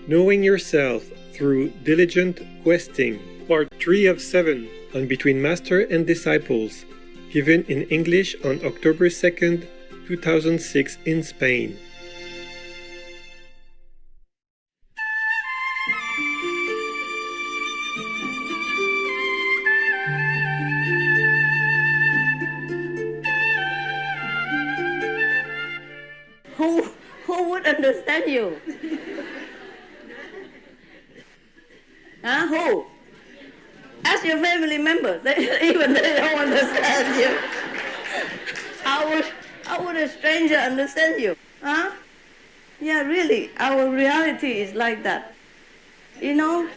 Knowing Yourself Through Diligent Questing, Part 3 of 7 on Between Master and Disciples, given in English on October 2nd, 2006 in Spain. Who would understand you? Huh? Who? Ask your family members. Even they don't understand you. How would a stranger understand you? Huh? Yeah, really. Our reality is like that. You know?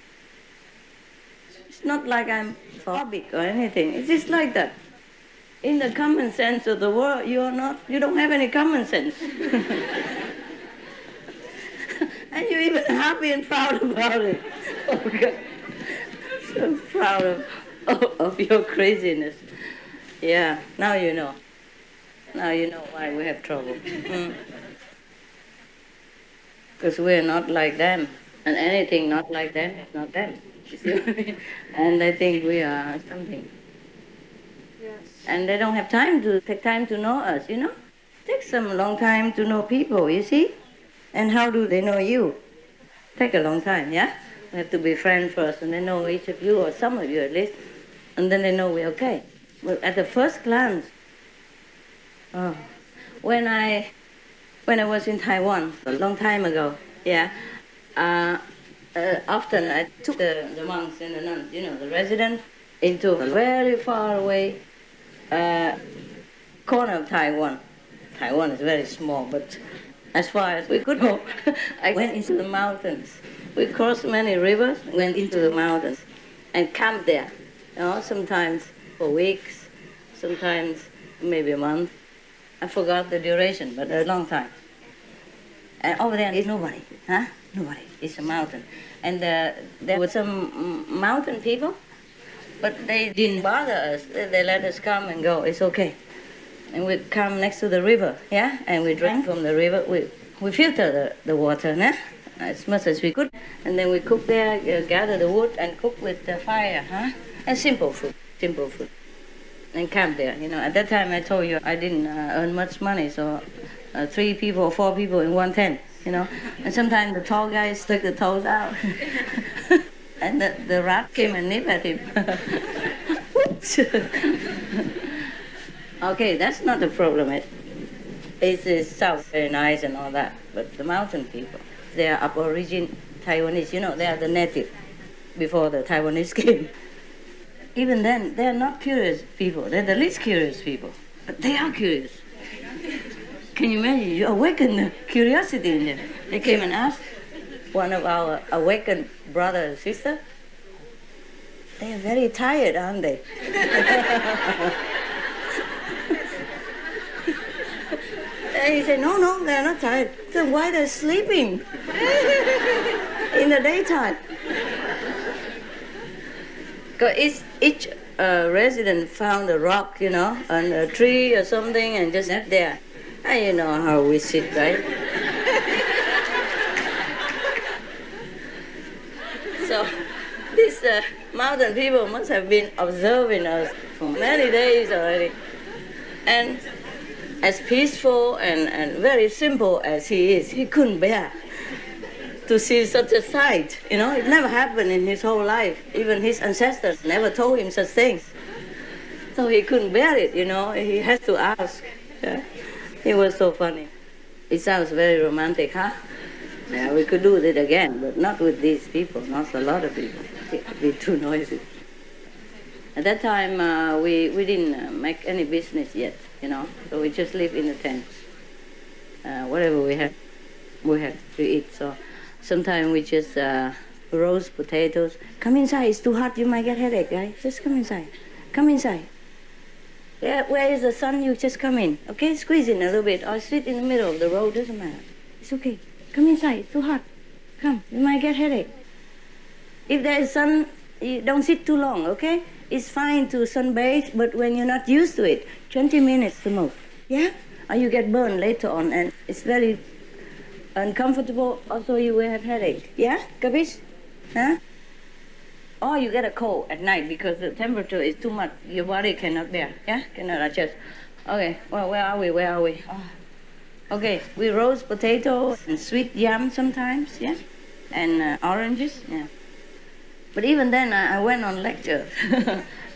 It's not like I'm phobic or anything. It's just like that. In the common sense of the world, you don't have any common sense. And you're even happy and proud about it. Oh God. So proud of your craziness. Yeah, now you know. Now you know why we have trouble. Because we're not like them. And anything not like them is not them. You see what I mean? And they think we are something. Yes. And they don't have time to take time to know us, you know? It takes them a long time to know people, you see? And how do they know you? Take a long time, yeah? We have to be friends first, and they know each of you, or some of you at least, and then they know we're okay. But at the first glance, when I was in Taiwan a long time ago, yeah, often I took the monks and the nuns, you know, the residents, into a very far away corner of Taiwan. Taiwan is very small, but as far as we could go, I went into the mountains. We crossed many rivers, went into the mountains, and camped there. You know, sometimes for weeks, sometimes maybe a month. I forgot the duration, but a long time. And over there is nobody, huh? Nobody. It's a mountain. And there were some mountain people, but they didn't bother us. They let us come and go. It's okay. And we come next to the river, yeah? And we drank from the river. We filter the water, nah? As much as we could. And then we cook there, gather the wood and cook with the fire, huh? And simple food. And camp there, you know. At that time I told you I didn't earn much money, so 3 people or 4 people in one tent, you know. And sometimes the tall guy stuck the toes out. And the rat came and nipped at him. Whoops! Okay, that's not the problem. It's south, very nice and all that. But the mountain people, they are Aborigine Taiwanese, you know, they are the native before the Taiwanese came. Even then, they are not curious people. They're the least curious people. But they are curious. Can you imagine? You awaken the curiosity in them. They came and asked one of our awakened brother and sister, they are very tired, aren't they? And he said, no, they're not tired. So why they're sleeping in the daytime? Because each resident found a rock, you know, on a tree or something, and just left there. And you know how we sit, right? So these mountain people must have been observing us for many days already. And as peaceful and very simple as he is, he couldn't bear to see such a sight. You know, it never happened in his whole life. Even his ancestors never told him such things. So he couldn't bear it, you know. He had to ask. Yeah. It was so funny. It sounds very romantic, huh? Yeah, we could do it again, but not with these people, not a lot of people. It would be too noisy. At that time, we didn't make any business yet, you know, so we just lived in the tent. Whatever we had to eat. So sometimes we just roast potatoes. Come inside, it's too hot, you might get headache, right? Just come inside. Come inside. Yeah, where is the sun? You just come in, okay? Squeeze in a little bit, or sit in the middle of the road, doesn't matter. It's okay. Come inside, it's too hot. Come, you might get headache. If there is sun, you don't sit too long, okay? It's fine to sunbathe, but when you're not used to it, 20 minutes the most, yeah? Or you get burned later on, and it's very uncomfortable, also you will have headache. Yeah? Capiche? Huh? Or you get a cold at night because the temperature is too much. Your body cannot bear. Yeah? Cannot adjust. Okay, well, where are we? Oh. Okay, we roast potatoes and sweet yam sometimes, yeah? And oranges, yeah. But even then, I went on lecture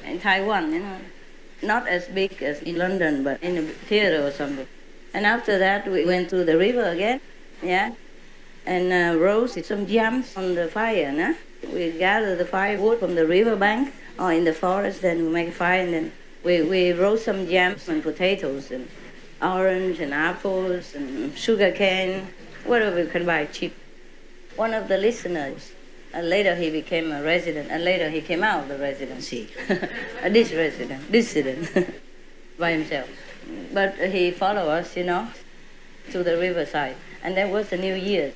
in Taiwan, Not as big as in London, but in a theater or something. And after that, we went to the river again, yeah? And roasted some yams on the fire, no? We gather the firewood from the river bank or in the forest, then we make a fire, and then we roast some yams and potatoes and orange and apples and sugar cane, whatever we can buy cheap. One of the listeners, later he became a resident, and later he came out of the residency. This dissident, by himself. But he followed us, to the riverside. And that was the New Year's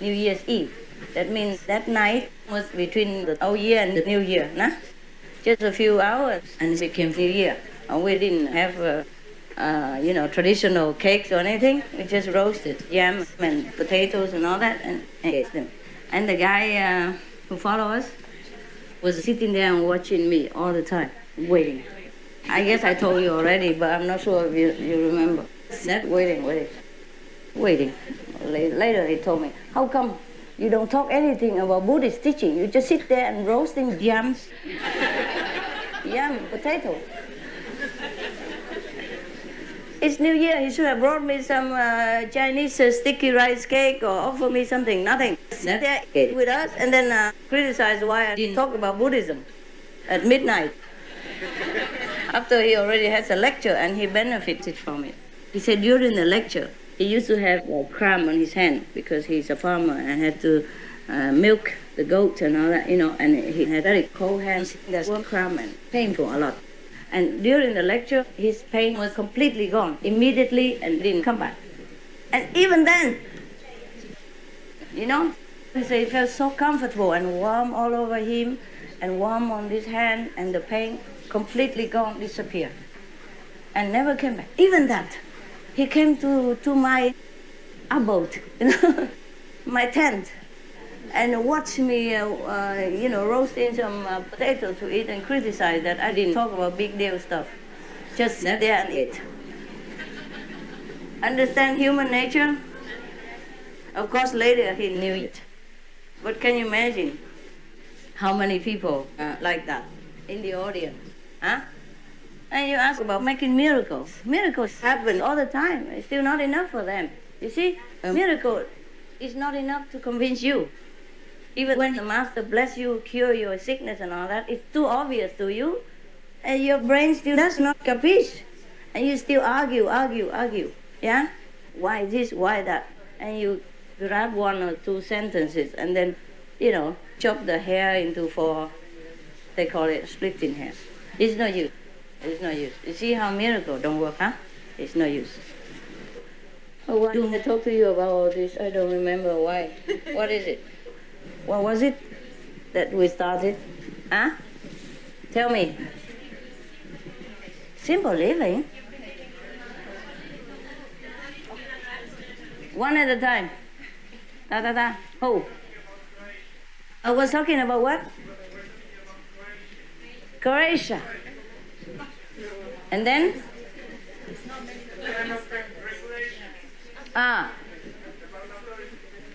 Eve. That means that night was between the Old Year and the New Year, nah? Just a few hours, and it became New Year. And we didn't have traditional cakes or anything. We just roasted yam and potatoes and all that and ate them. And the guy who followed us was sitting there and watching me all the time, waiting. I guess I told you already, but I'm not sure if you remember. That waiting. Later he told me, how come you don't talk anything about Buddhist teaching? You just sit there and roasting yams, yam, potato. It's New Year. He should have brought me some Chinese sticky rice cake or offer me something. Nothing. Sat there with us and then criticized why I didn't talk about Buddhism at midnight. After he already has a lecture and he benefited from it. He said during the lecture, he used to have a cramp on his hand because he's a farmer and had to milk the goats and all that, and he had very cold hands. That's one cramp and painful a lot. And during the lecture, his pain was completely gone, immediately, and didn't come back. And even then, he said it felt so comfortable and warm all over him, and warm on his hand, and the pain completely gone, disappeared, and never came back. Even that, he came to my abode, my tent, and watched me, roasting some potatoes to eat and criticize that I didn't talk about big deal stuff. Just sat there and ate. Understand human nature? Of course, later he knew it. But can you imagine how many people like that in the audience? Huh? And you ask about making miracles. Miracles happen all the time. It's still not enough for them. You see, a miracle is not enough to convince you. Even when the master bless you, cure your sickness and all that, it's too obvious to you, and your brain still does not capiche, and you still argue, yeah? Why this, why that? And you grab one or two sentences, and then, chop the hair into 4, they call it splitting hair. It's no use. You see how miracle don't work, huh? It's no use. Oh, why do I talk to you about all this? I don't remember why. What is it? What was it that we started? Huh? Tell me. Simple living. One at a time. Ta. Who? I was talking about what? Croatia. And then?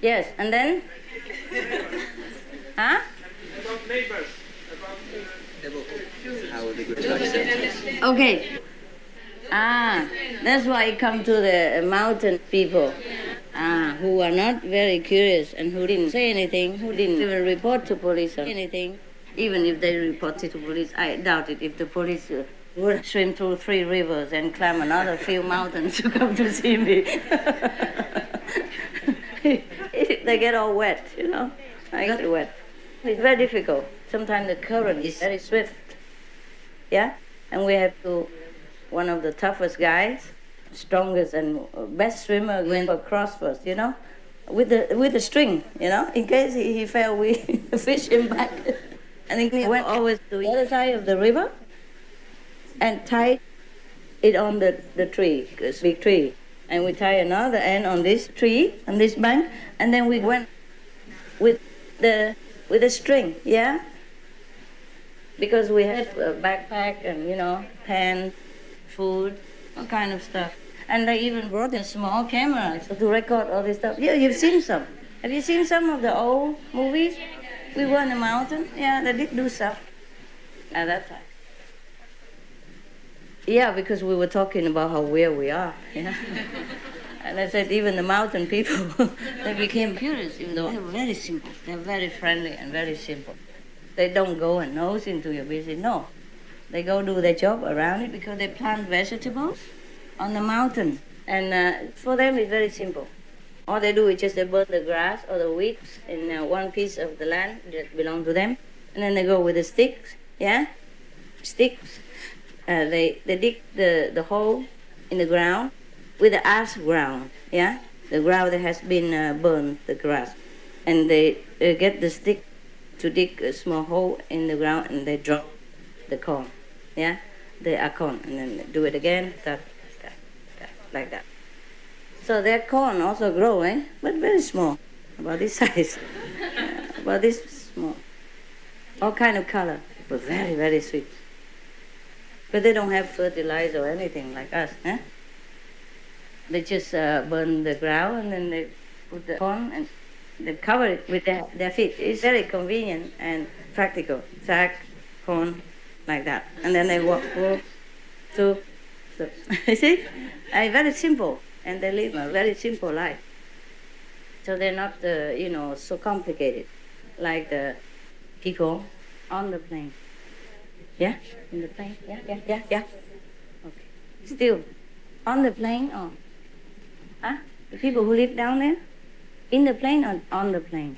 Yes, and then? Huh? About neighbors. Okay. That's why I come to the mountain people who are not very curious and who didn't say anything, who didn't even report to police or anything. Even if they reported to police, I doubt it if the police would swim through 3 rivers and climb another few mountains to come to see me. They get all wet, I got wet. It's very difficult. Sometimes the current is very swift. Yeah? And we have to, one of the toughest guys, strongest and best swimmer went across first, with the string, in case he fell, we fish him back. And he went always to the other side of the river and tied it on the tree, this big tree. and we tie another end on this tree, on this bank, and then we went with the string, yeah? Because we had a backpack and, tent, food, all kind of stuff. And they even brought a small camera to record all this stuff. Yeah, you've seen some. Have you seen some of the old movies? We were in the mountain. Yeah, they did do stuff at that time. Yeah, because we were talking about how weird we are. Yeah. And I said even the mountain people, they became curious, even though they're very simple. They're very friendly and very simple. They don't go and nose into your business. No, they go do their job around it because they plant vegetables on the mountain. And for them, it's very simple. All they do is just they burn the grass or the weeds in one piece of the land that belongs to them. And then they go with the sticks, yeah? Sticks. They dig the hole in the ground with the ash ground, yeah? The ground that has been burned, the grass. And they get the stick to dig a small hole in the ground and they drop the corn, yeah? The acorn, and then they do it again, like that. So their corn also growing, but very small, about this size, about this small. All kind of color, but very, very sweet. But they don't have fertilizer or anything like us, eh? They just burn the ground and then they put the corn and they cover it with their feet. It's very convenient and practical. Sack, corn, like that. And then they walk to, you see? Very simple. And they live a very simple life. So they're not, so complicated like the people on the plane. Yeah? In the plane? Yeah. Okay. Still, on the plane or? Huh? The people who live down there? In the plane or on the plane?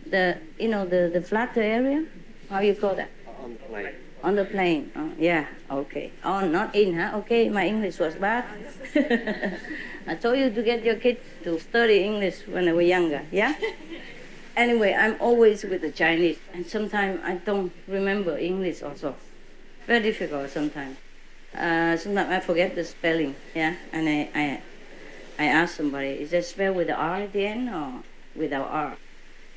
The flatter area? How you call that? On the plane. On the plane. Oh, yeah, okay. On, not in, huh? Okay, my English was bad. I told you to get your kids to study English when they were younger, yeah? Anyway, I'm always with the Chinese, and sometimes I don't remember English also. Very difficult sometimes. Sometimes I forget the spelling, yeah? And I ask somebody, is that spelled with the R at the end or without R?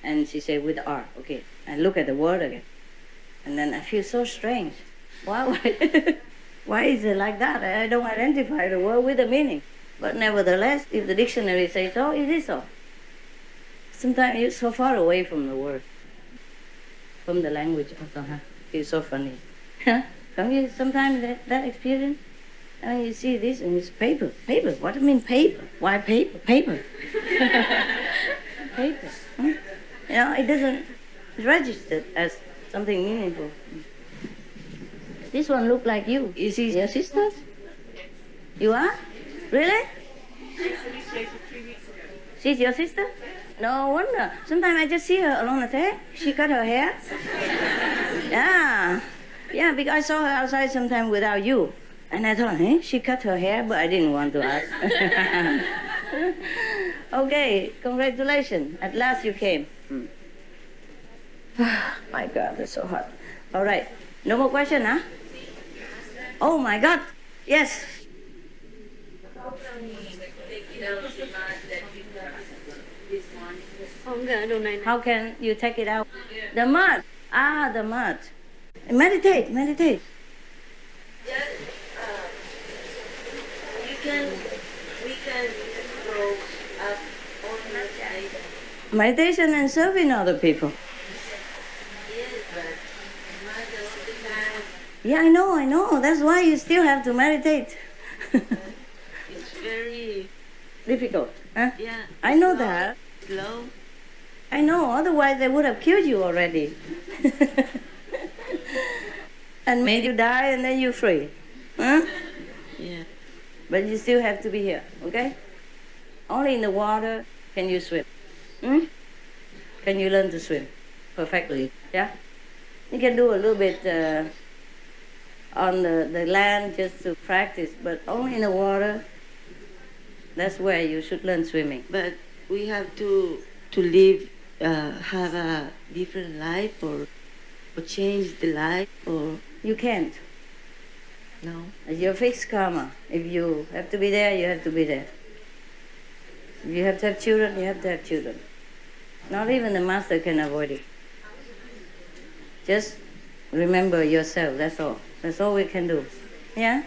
And she said, with R, okay. I look at the word again. And then I feel so strange. Why is it like that? I don't identify the word with the meaning. But nevertheless, if the dictionary says so, it is so. Sometimes you're so far away from the word, from the language also, huh? It's so funny. Don't you sometimes that experience? I mean, you see this and it's paper. Paper, what do you mean paper? Why paper? Paper. Paper. Huh? It doesn't register as something meaningful. This one look like you. Is she your sister? You are? Really? She's your sister? No wonder. Sometimes I just see her along the day. She cut her hair. Yeah, because I saw her outside sometime without you. And I thought, she cut her hair, but I didn't want to ask. Okay, congratulations. At last you came. My God, it's so hot. All right, no more question, huh? Oh my God, yes. How can you take it out? The mud. The mud. Meditate. We can grow up on meditation and serving other people. Yes, but most of the time. Yeah, I know. That's why you still have to meditate. It's very difficult, huh? Yeah. I know that. Slow. I know, otherwise they would have killed you already. And made you die and then you're free. Huh? Yeah. But you still have to be here, okay? Only in the water can you swim. Can you learn to swim perfectly, yeah? You can do a little bit on the land just to practice, but only in the water, that's where you should learn swimming. But we have to live, have a different life or change the life or... You can't. No. It's your fixed karma. If you have to be there, you have to be there. You have to have children, you have to have children. Not even the master can avoid it. Just remember yourself, that's all. That's all we can do. Yeah?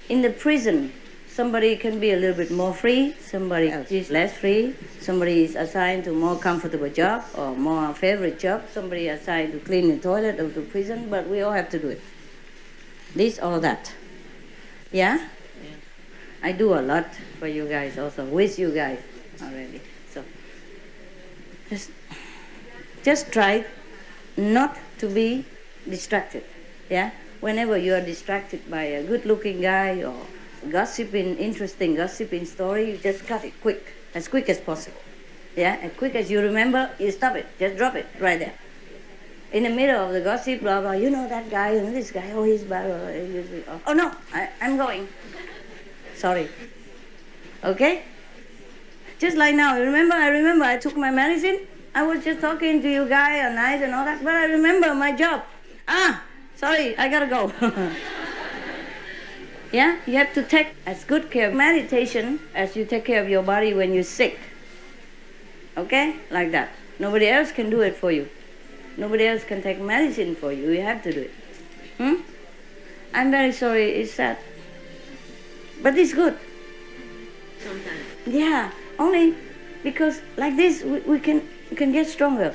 In the prison, somebody can be a little bit more free, somebody else is less free, somebody is assigned to more comfortable job or more favorite job, somebody assigned to clean the toilet of the prison, but we all have to do it. This or that. Yeah? I do a lot for you guys also, with you guys already. So just try not to be distracted. Yeah? Whenever you are distracted by a good-looking guy or interesting gossiping story, you just cut it quick as possible. Yeah? As quick as you remember, you stop it. Just drop it right there. In the middle of the gossip, blah, blah, you know that guy, and this guy, oh, he's bad. Oh, no, I'm going. Sorry. Okay? Just like now, I remember I took my medicine. I was just talking to you guys and nice and all that, but I remember my job. Sorry, I gotta go. Yeah? You have to take as good care of meditation as you take care of your body when you're sick. Okay? Like that. Nobody else can do it for you. Nobody else can take medicine for you. You have to do it. I'm very sorry, it's sad. But it's good. Sometimes. Yeah, only because like this we can get stronger.